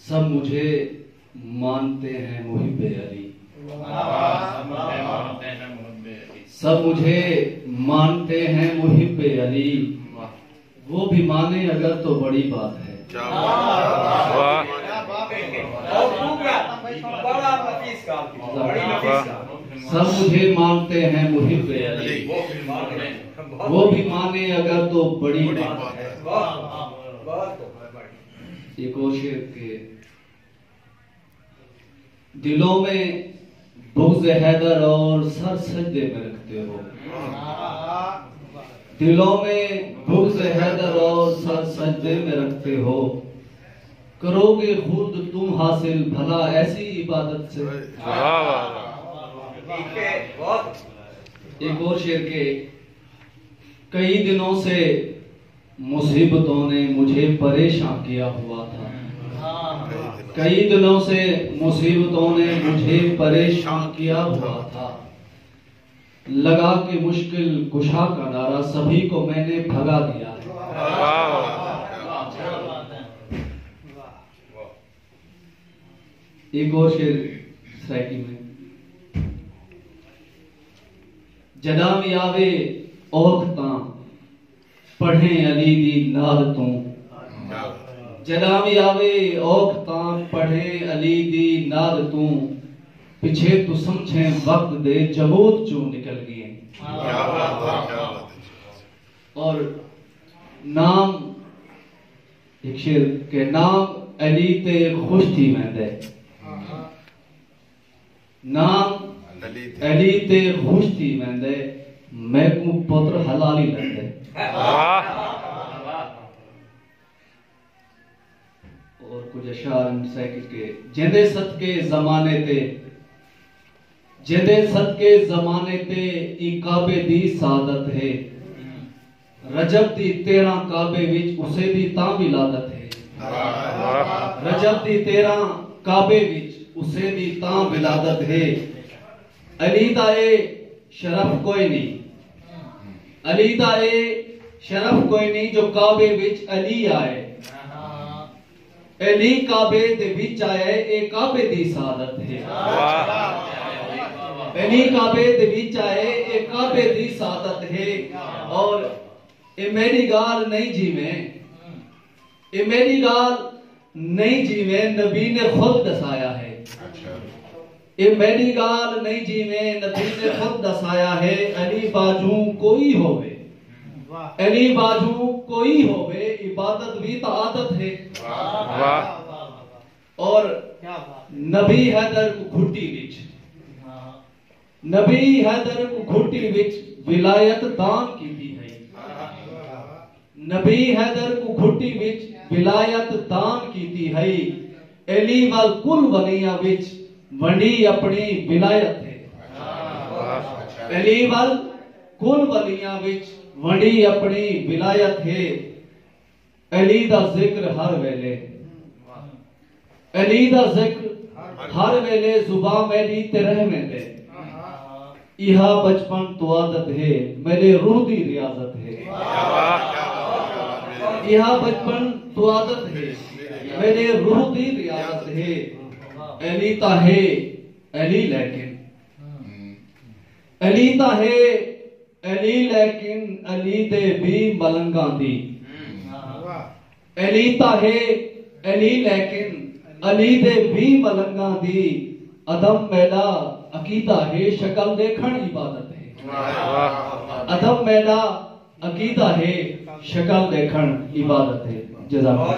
सब मुझे मानते हैं मुहिब्बे अली, सब मुझे मानते हैं मुहिब्बे अली, वो भी माने अगर तो बड़ी बात है। सब मुझे मानते हैं मुहिब्बे अली, वो भी माने अगर तो बड़ी बात है। एक और शेर के दिलों में बुग़्ज़ हैदर और सर सजदे में रखते हो, दिलों में बुग़्ज़ हैदर और सर सजदे में रखते हो, करोगे खुद तुम हासिल भला ऐसी इबादत से। एक और शेर के कई दिनों से मुसीबतों ने मुझे परेशान किया हुआ था, कई दिनों से मुसीबतों ने मुझे परेशान किया हुआ था, लगा के मुश्किल कुशा का नारा सभी को मैंने भगा दिया है। एक और शेर सराइकी में जनाब आवे औखता पढ़े अली दी नाद तू, जनाब आवे औखता पढ़े अली दी नाद तू, पिछे तू समझे वक्त दे जबूत चू निकल गए। और नाम एक शेर के नाम अली ते खुश थी मैंने, नाम अली ते खुश थी मैंने, मैं को पुत्र हलाली लंदे। और कुछ अशार के जिंदे सदके ज़माने ते, जिंदे सदके ज़माने ते ई काबे दी सादत है, रजब दी 13 काबे विच उसे दी तां विलादत है। रजब दी 13 काबे विच उसे दी तां विलादत है। अली दा ए शरफ कोई नहीं, अली दा ए शरफ कोई नहीं जो काबे विच अली आए, अली काबे दे विच आए ए काबे दी सादत है। अली काबे दे विच आए ए काबे दी सादत है। और ए मेरी गाल नहीं जीवे, ए मेरी गाल नहीं जीवे नबी ने खुद दसाया है। ए मेरी गाल नहीं जीवे नबी ने खुद दसाया है। अली बाजू कोई होवे, अली बाजू कोई होवे इबादत भी तो आदत है। और नबी हैदर को घुट्टी विच, नबी हैदर को घुट्टी विच विलायत दान की दी है। नबी हैदर को घुट्टी विच विलायत दान की दी है। अली वाल कुल वलिया विच वंडी अपनी विलायत है। अली वाल कुल वलिया विच वंडी अपनी विलायत है। अली दा जिक्र हर वेले, अली दा जिक्र हर वेले जुबान मेरी ते रहने दे। इहा बचपन तो आदत है मेरे रूह दी रियाजत है। इहा बचपन तो आदत है मेरे रूह दी रियाजत है। अली ता है अली लेकिन, अली ता है अली लेकिन अली दे भी मलंगा दी। अली ता है अली लेकिन अली दे भी मलंगा दी। अदम मेरा अकीदा है शक्ल देखण इबादत है। अदम मेरा अकीदा है शक्ल देखण इबादत है। जज़ाकल्लाह।